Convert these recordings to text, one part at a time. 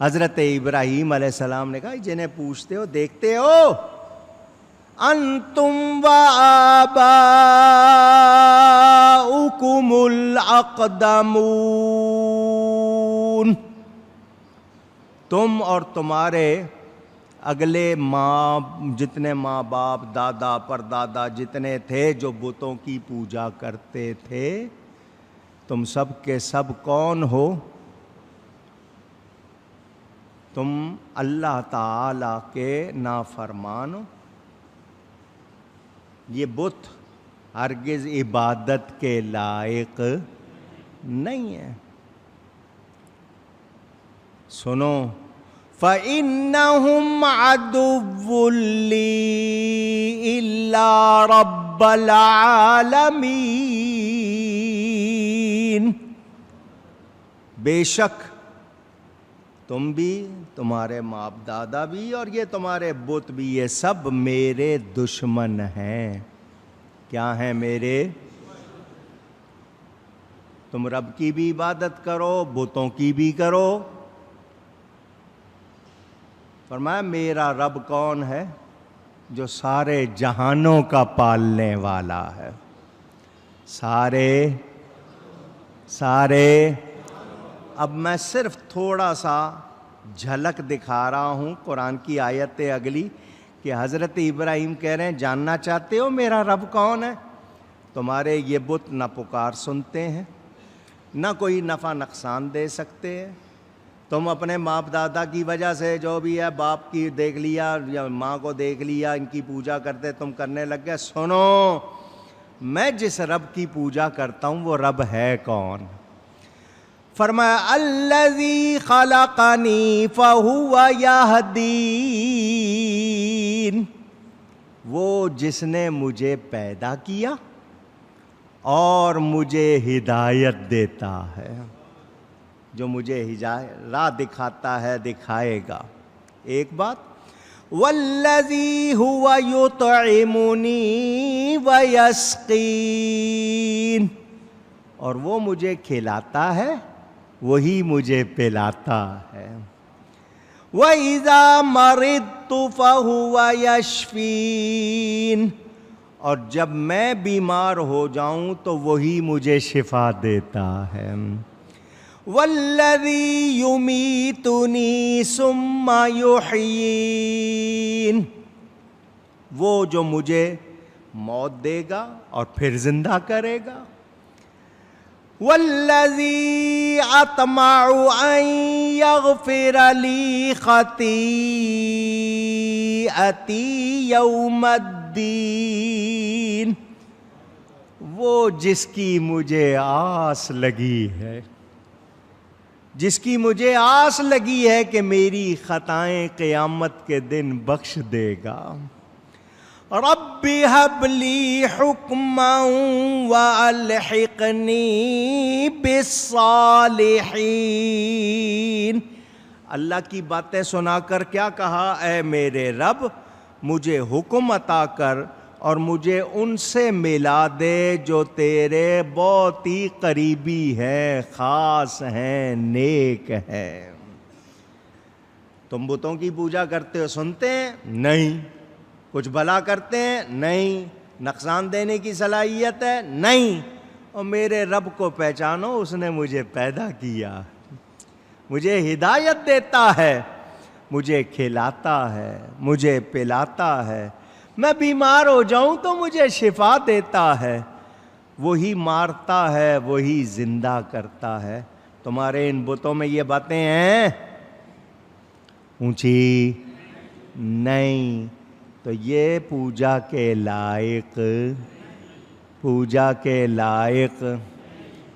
حضرت ابراہیم علیہ السلام نے کہا جنہیں پوچھتے ہو دیکھتے ہو انتم و آباؤکم الاقدمون، تم اور تمہارے اگلے ماں جتنے ماں باپ دادا پردادا جتنے تھے جو بتوں کی پوجا کرتے تھے، تم سب کے سب کون ہو؟ تم اللہ تعالی کے نافرمان ہو۔ یہ بت ہرگز عبادت کے لائق نہیں ہے۔ سنو، فَإِنَّهُمْ عَدُوٌّ لِّي إِلَّا رَبَّ الْعَالَمِينَ، بے شک تم بھی، تمہارے باپ دادا بھی، اور یہ تمہارے بت بھی، یہ سب میرے دشمن ہیں۔ کیا ہیں؟ میرے۔ تم رب کی بھی عبادت کرو، بتوں کی بھی کرو۔ فرمایا میرا رب کون ہے؟ جو سارے جہانوں کا پالنے والا ہے۔ سارے اب میں صرف تھوڑا سا جھلک دکھا رہا ہوں قرآن کی آیت اگلی کہ حضرت ابراہیم کہہ رہے ہیں جاننا چاہتے ہو میرا رب کون ہے؟ تمہارے یہ بت نہ پکار سنتے ہیں، نہ کوئی نفع نقصان دے سکتے ہیں۔ تم اپنے باپ دادا کی وجہ سے جو بھی ہے، باپ کی دیکھ لیا یا ماں کو دیکھ لیا، ان کی پوجا کرتے تم کرنے لگ گئے۔ سنو، میں جس رب کی پوجا کرتا ہوں وہ رب ہے کون؟ فرمایا الذی خلقنی فہو یہدین، وہ جس نے مجھے پیدا کیا اور مجھے ہدایت دیتا ہے، جو مجھے راہ دکھاتا ہے، دکھائے گا۔ ایک بات، والذی هو یطعمنی ویسقین، اور وہ مجھے کھلاتا ہے، وہی مجھے پلاتا ہے۔ وَإِذَا مَرِضْتُ فَهُوَ يَشْفِينِ، اور جب میں بیمار ہو جاؤں تو وہی مجھے شفا دیتا ہے۔ وَالَّذِي يُمِيتُنِي ثُمَّ يُحْيِينِ، وہ جو مجھے موت دے گا اور پھر زندہ کرے گا۔ وَالَّذِي أَطْمَعُ أَن يَغْفِرَ لِي خَطِيئَتِي يَوْمَ الدِّينِ، وہ جس کی مجھے آس لگی ہے، جس کی مجھے آس لگی ہے کہ میری خطائیں قیامت کے دن بخش دے گا۔ رب هب لی حکما والحقنی بالصالحین، اللہ کی باتیں سنا کر کیا کہا؟ اے میرے رب مجھے حکم عطا کر اور مجھے ان سے ملا دے جو تیرے بہت ہی قریبی ہیں، خاص ہیں، نیک ہیں۔ تم بتوں کی پوجا کرتے ہو، سنتے ہیں؟ نہیں۔ کچھ بھلا کرتے ہیں؟ نہیں۔ نقصان دینے کی صلاحیت ہے؟ نہیں۔ اور میرے رب کو پہچانو، اس نے مجھے پیدا کیا، مجھے ہدایت دیتا ہے، مجھے کھلاتا ہے، مجھے پلاتا ہے، میں بیمار ہو جاؤں تو مجھے شفا دیتا ہے، وہی مارتا ہے، وہی زندہ کرتا ہے۔ تمہارے ان بتوں میں یہ باتیں ہیں؟ اونچی نہیں۔ تو یہ پوجا کے لائق۔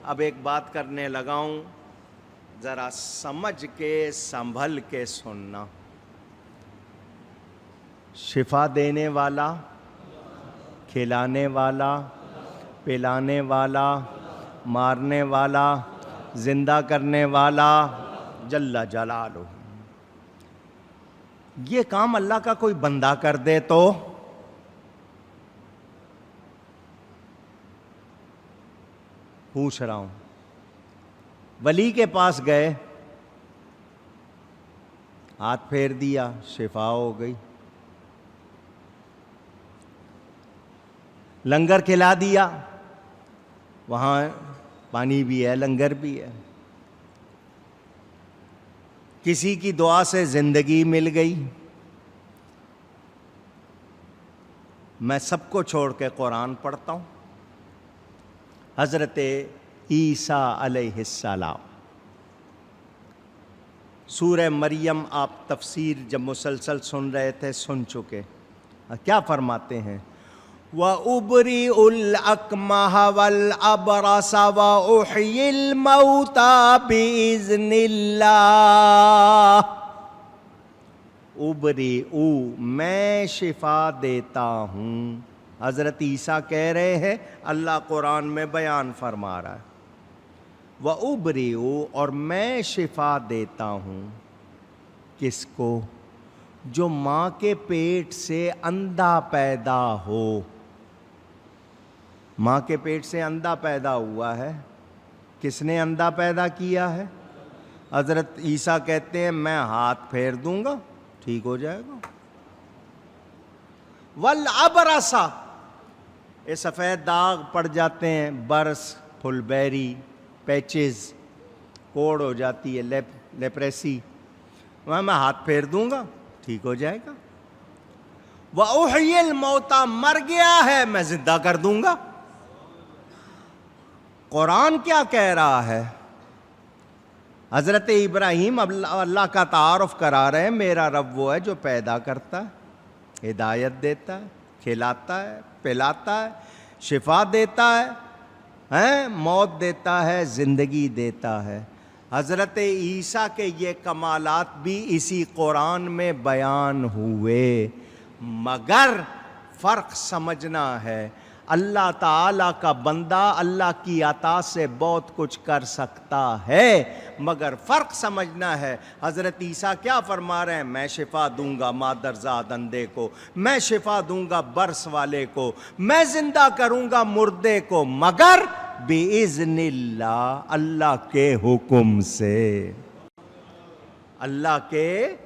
اب ایک بات کرنے لگا ہوں، ذرا سمجھ کے سنبھل کے سننا۔ شفا دینے والا، کھلانے والا، پلانے والا، مارنے والا، زندہ کرنے والا، جل جلالہ۔ یہ کام اللہ کا کوئی بندہ کر دے تو پوچھ رہا ہوں، ولی کے پاس گئے، ہاتھ پھیر دیا، شفا ہو گئی۔ لنگر کھلا دیا، وہاں پانی بھی ہے، لنگر بھی ہے۔ کسی کی دعا سے زندگی مل گئی۔ میں سب کو چھوڑ کے قرآن پڑھتا ہوں۔ حضرت عیسیٰ علیہ السلام، سورہ مریم آپ تفسیر جب مسلسل سن رہے تھے سن چکے، کیا فرماتے ہیں؟ وَأُبْرِئُ الْأَكْمَحَ وَالْأَبْرَصَ وَأُحْيِي الْمَوْتَى بِإِذْنِ اللَّهِ۔ ابریء، میں شفا دیتا ہوں۔ حضرت عیسیٰ کہہ رہے ہیں، اللہ قرآن میں بیان فرما رہا ہے، وَأُبْرِئُ، اور میں شفا دیتا ہوں۔ کس کو؟ جو ماں کے پیٹ سے اندھا پیدا ہو۔ ماں کے پیٹ سے اندھا پیدا ہوا ہے، کس نے اندھا پیدا کیا ہے؟ حضرت عیسیٰ کہتے ہیں میں ہاتھ پھیر دوں گا، ٹھیک ہو جائے گا۔ والابرص، یہ سفید داغ پڑ جاتے ہیں، برس، پھل بیری، پیچز، کوڑ ہو جاتی ہے، لیپریسی، میں ہاتھ پھیر دوں گا، ٹھیک ہو جائے گا۔ وَأُحْيِي الْمَوْتَى، مر گیا ہے میں زندہ کر دوں گا۔ قرآن کیا کہہ رہا ہے؟ حضرت ابراہیم اللہ کا تعارف کرا رہے ہیں، میرا رب وہ ہے جو پیدا کرتا ہے، ہدایت دیتا ہے، کھلاتا ہے، پلاتا ہے، شفا دیتا ہے، موت دیتا ہے، زندگی دیتا ہے۔ حضرت عیسیٰ کے یہ کمالات بھی اسی قرآن میں بیان ہوئے، مگر فرق سمجھنا ہے۔ اللہ تعالیٰ کا بندہ اللہ کی عطا سے بہت کچھ کر سکتا ہے، مگر فرق سمجھنا ہے۔ حضرت عیسیٰ کیا فرما رہے ہیں؟ میں شفا دوں گا مادرزاد اندھے کو، میں شفا دوں گا برس والے کو، میں زندہ کروں گا مردے کو، مگر بِإِذْنِ اللہ، اللہ کے حکم سے، اللہ کے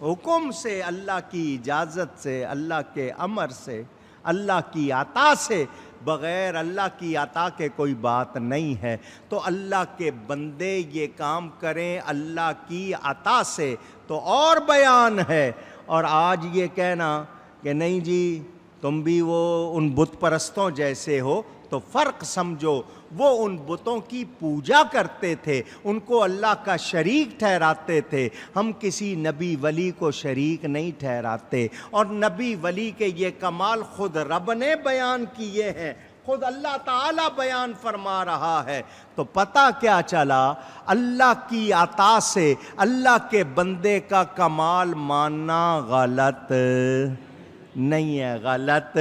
حکم سے، اللہ کی اجازت سے، اللہ کے امر سے، اللہ کی عطا سے۔ بغیر اللہ کی عطا کے کوئی بات نہیں ہے۔ تو اللہ کے بندے یہ کام کریں اللہ کی عطا سے تو اور بیان ہے۔ اور آج یہ کہنا کہ نہیں جی تم بھی وہ ان بت پرستوں جیسے ہو، تو فرق سمجھو، وہ ان بتوں کی پوجا کرتے تھے، ان کو اللہ کا شریک ٹھہراتے تھے۔ ہم کسی نبی ولی کو شریک نہیں ٹھہراتے، اور نبی ولی کے یہ کمال خود رب نے بیان کیے ہیں، خود اللہ تعالیٰ بیان فرما رہا ہے۔ تو پتہ کیا چلا؟ اللہ کی عطا سے اللہ کے بندے کا کمال ماننا غلط نہیں ہے، غلط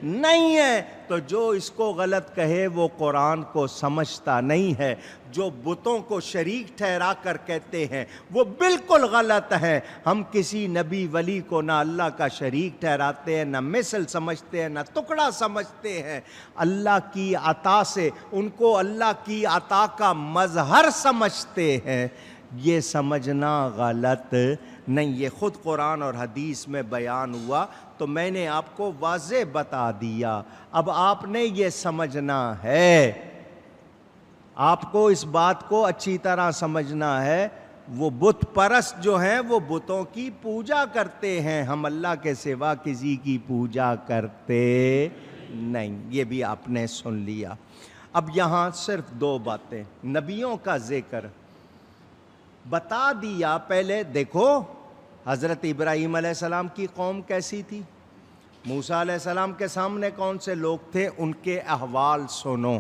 نہیں ہے۔ تو جو اس کو غلط کہے وہ قرآن کو سمجھتا نہیں ہے۔ جو بتوں کو شریک ٹھہرا کر کہتے ہیں وہ بالکل غلط ہے۔ ہم کسی نبی ولی کو نہ اللہ کا شریک ٹھہراتے ہیں، نہ مثل سمجھتے ہیں، نہ ٹکڑا سمجھتے ہیں۔ اللہ کی عطا سے ان کو اللہ کی عطا کا مظہر سمجھتے ہیں۔ یہ سمجھنا غلط نہیں، یہ خود قرآن اور حدیث میں بیان ہوا، تو میں نے آپ کو واضح بتا دیا۔ اب آپ نے یہ سمجھنا ہے، آپ کو اس بات کو اچھی طرح سمجھنا ہے، وہ بت پرست جو ہیں وہ بتوں کی پوجا کرتے ہیں، ہم اللہ کے سوا کسی کی پوجا کرتے نہیں۔ یہ بھی آپ نے سن لیا۔ اب یہاں صرف دو باتیں، نبیوں کا ذکر بتا دیا۔ پہلے دیکھو حضرت ابراہیم علیہ السلام کی قوم کیسی تھی، موسیٰ علیہ السلام کے سامنے کون سے لوگ تھے، ان کے احوال سنو،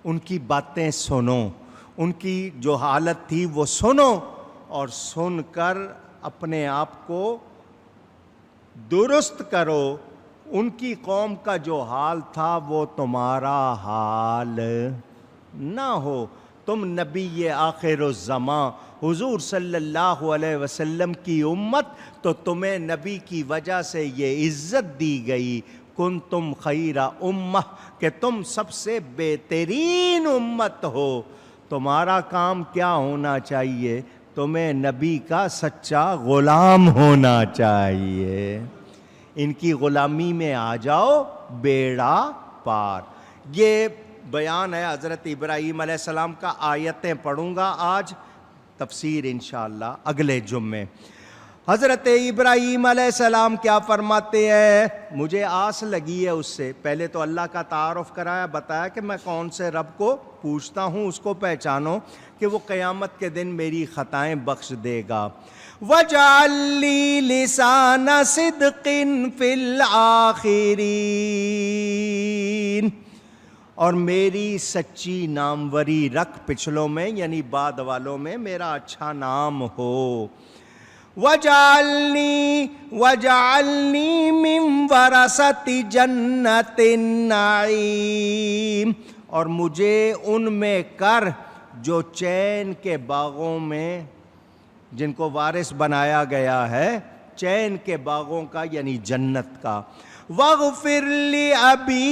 ان کی باتیں سنو، ان کی جو حالت تھی وہ سنو، اور سن کر اپنے آپ کو درست کرو۔ ان کی قوم کا جو حال تھا وہ تمہارا حال نہ ہو۔ تم نبی آخر الزمان حضور صلی اللہ علیہ وسلم کی امت، تو تمہیں نبی کی وجہ سے یہ عزت دی گئی، کنتم خیر امہ، کہ تم سب سے بہترین امت ہو۔ تمہارا کام کیا ہونا چاہیے؟ تمہیں نبی کا سچا غلام ہونا چاہیے، ان کی غلامی میں آ جاؤ، بیڑا پار۔ یہ بیان ہے حضرت ابراہیم علیہ السلام کا، آیتیں پڑھوں گا آج، تفسیر انشاءاللہ اگلے جمعے۔ حضرت ابراہیم علیہ السلام کیا فرماتے ہیں؟ مجھے آس لگی ہے اس سے، پہلے تو اللہ کا تعارف کرایا، بتایا کہ میں کون سے رب کو پوچھتا ہوں، اس کو پہچانو کہ وہ قیامت کے دن میری خطائیں بخش دے گا۔ وَاجْعَل لِّي لِسَانَ صِدْقٍ فِي الْآخِرِينَ، اور میری سچی ناموری رکھ پچھلوں میں، یعنی بعد والوں میں میرا اچھا نام ہو۔ وَاجْعَلْنِي مِن وَرَثَةِ جَنَّةِ النَّعِيمِ، اور مجھے ان میں کر جو چین کے باغوں میں، جن کو وارث بنایا گیا ہے چین کے باغوں کا، یعنی جنت کا۔ وَاغْفِرْ لِأَبِي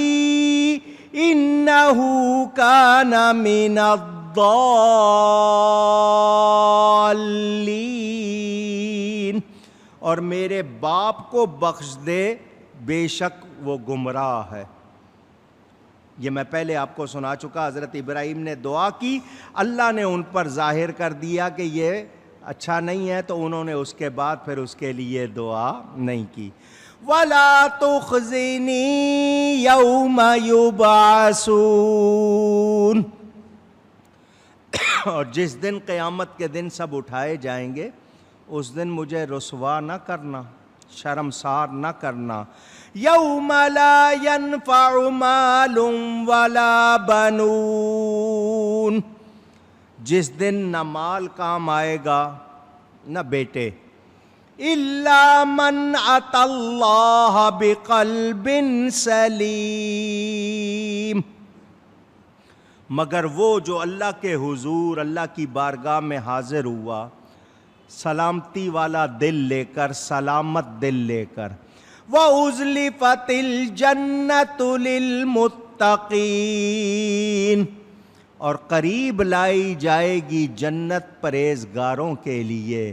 إِنَّهُ كَانَ مِنَ الضَّالِّينَ، اور میرے باپ کو بخش دے، بے شک وہ گمراہ ہے۔ یہ میں پہلے آپ کو سنا چکا، حضرت ابراہیم نے دعا کی، اللہ نے ان پر ظاہر کر دیا کہ یہ اچھا نہیں ہے، تو انہوں نے اس کے بعد پھر اس کے لیے دعا نہیں کی۔ وَلَا تُخْزِنِي يَوْمَ يُبْعَثُونَ، اور جس دن قیامت کے دن سب اٹھائے جائیں گے، اس دن مجھے رسوا نہ کرنا، شرمسار نہ کرنا۔ یوم لا ينفع مال ولا بنون، جس دن نہ مال کام آئے گا نہ بیٹے، الا من اتى اللہ بقلب سلیم، مگر وہ جو اللہ کے حضور، اللہ کی بارگاہ میں حاضر ہوا سلامتی والا دل لے کر، سلامت دل لے کر۔ وَأُزْلِفَتِ الْجَنَّةُ لِلْمُتَّقِينَ، اور قریب لائی جائے گی جنت پرہیزگاروں کے لیے۔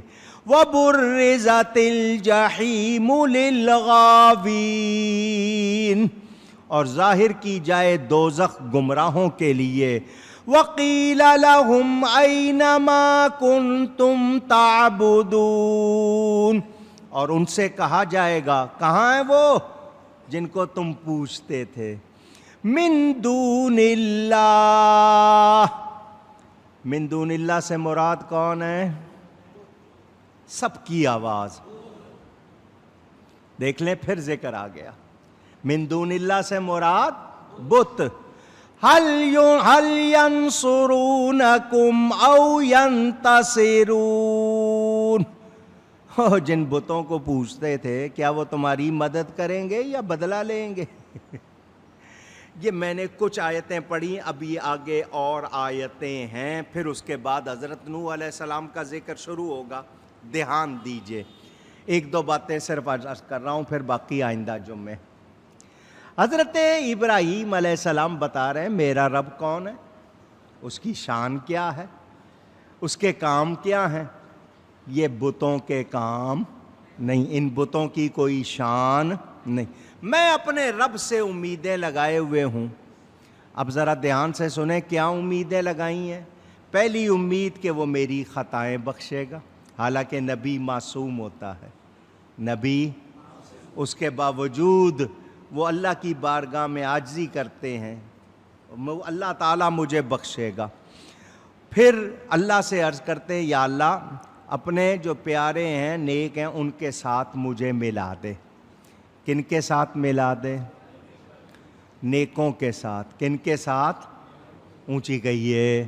وَبُرِّزَتِ الْجَحِيمُ لِلْغَاوِينَ، اور ظاہر کی جائے دوزخ گمراہوں کے لیے۔ وَقِيلَ لَهُمْ أَيْنَ مَا كُنْتُمْ تَعْبُدُونَ، اور ان سے کہا جائے گا، کہاں ہیں وہ جن کو تم پوچھتے تھے؟ من دون اللہ، من دون اللہ سے مراد کون ہے؟ سب کی آواز دیکھ لیں، پھر ذکر آ گیا۔ من دون اللہ سے مراد بت۔ هل ينصرونكم او ينتصرون، جن بتوں کو پوچھتے تھے کیا وہ تمہاری مدد کریں گے یا بدلہ لیں گے؟ یہ میں نے کچھ آیتیں پڑھی، اب یہ آگے اور آیتیں ہیں، پھر اس کے بعد حضرت نوح علیہ السلام کا ذکر شروع ہوگا، دھیان دیجئے۔ ایک دو باتیں صرف عرض کر رہا ہوں، پھر باقی آئندہ جمعے۔ حضرت ابراہیم علیہ السلام بتا رہے ہیں میرا رب کون ہے، اس کی شان کیا ہے، اس کے کام کیا ہیں۔ یہ بتوں کے کام نہیں، ان بتوں کی کوئی شان نہیں، میں اپنے رب سے امیدیں لگائے ہوئے ہوں۔ اب ذرا دھیان سے سنیں کیا امیدیں لگائی ہیں۔ پہلی امید کہ وہ میری خطائیں بخشے گا، حالانکہ نبی معصوم ہوتا ہے، نبی، اس کے باوجود وہ اللہ کی بارگاہ میں عاجزی کرتے ہیں، اللہ تعالیٰ مجھے بخشے گا۔ پھر اللہ سے عرض کرتے ہیں یا اللہ اپنے جو پیارے ہیں، نیک ہیں، ان کے ساتھ مجھے ملا دے۔ کن کے ساتھ ملا دے؟ نیکوں کے ساتھ۔ کن کے ساتھ؟ اونچی کہیے،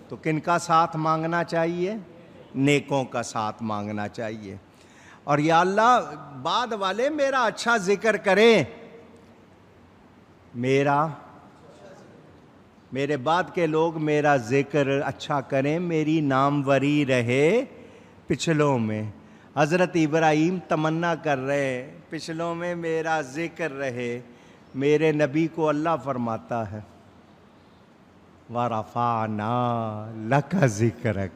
تو کن کا ساتھ مانگنا چاہیے؟ نیکوں کا ساتھ مانگنا چاہیے۔ اور یا اللہ بعد والے میرا اچھا ذکر کریں، میرے بعد کے لوگ میرا ذکر اچھا کریں، میری ناموری رہے پچھلوں میں۔ حضرت ابراہیم تمنا کر رہے پچھلوں میں میرا ذکر رہے۔ میرے نبی کو اللہ فرماتا ہے وَرَفَعْنَا لَكَ ذِكْرَكَ،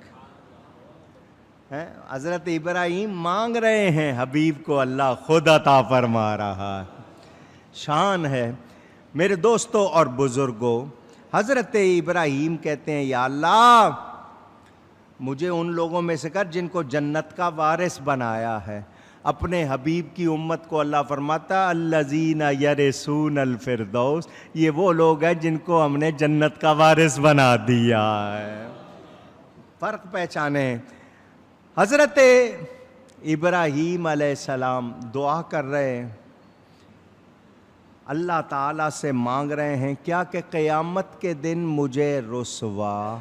حضرت ابراہیم مانگ رہے ہیں حبیب کو، اللہ خود عطا فرما رہا ہے۔ شان ہے میرے دوستوں اور بزرگوں۔ حضرت ابراہیم کہتے ہیں یا اللہ مجھے ان لوگوں میں سے کر جن کو جنت کا وارث بنایا ہے۔ اپنے حبیب کی امت کو اللہ فرماتا الذین یرثون الفردوس، یہ وہ لوگ ہیں جن کو ہم نے جنت کا وارث بنا دیا ہے۔ فرق پہچانے۔ حضرت ابراہیم علیہ السلام دعا کر رہے ہیں، اللہ تعالیٰ سے مانگ رہے ہیں کیا کہ قیامت کے دن مجھے رسوا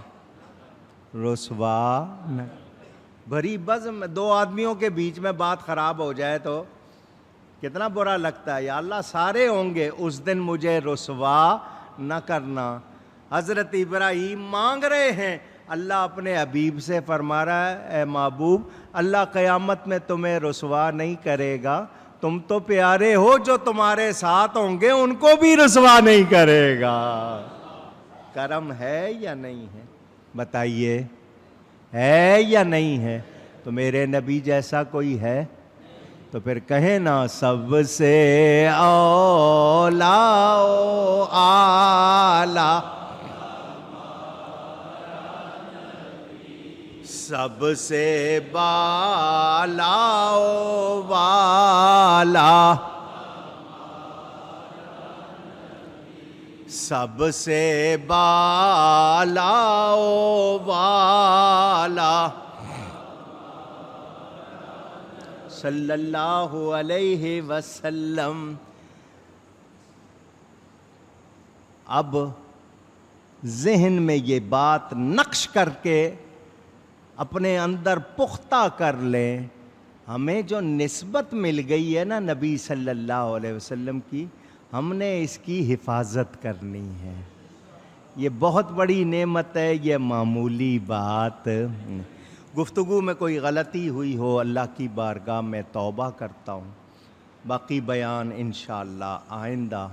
بھری بزم دو آدمیوں کے بیچ میں بات خراب ہو جائے تو کتنا برا لگتا ہے۔ یا اللہ سارے ہوں گے اس دن مجھے رسوا نہ کرنا۔ حضرت ابراہیم مانگ رہے ہیں، اللہ اپنے حبیب سے فرما رہا ہے اے محبوب اللہ قیامت میں تمہیں رسوا نہیں کرے گا، تم تو پیارے ہو، جو تمہارے ساتھ ہوں گے ان کو بھی رسوا نہیں کرے گا۔ کرم ہے یا نہیں ہے بتائیے، ہے یا نہیں ہے؟ تو میرے نبی جیسا کوئی ہے تو پھر کہیں نا سب سے اولا و اعلیٰ، سب سے بالا و والا، سب سے بالا و والا، صلی اللہ علیہ وسلم۔ اب ذہن میں یہ بات نقش کر کے اپنے اندر پختہ کر لیں، ہمیں جو نسبت مل گئی ہے نا نبی صلی اللہ علیہ وسلم کی، ہم نے اس کی حفاظت کرنی ہے۔ یہ بہت بڑی نعمت ہے، یہ معمولی بات۔ گفتگو میں کوئی غلطی ہوئی ہو اللہ کی بارگاہ میں توبہ کرتا ہوں، باقی بیان انشاءاللہ آئندہ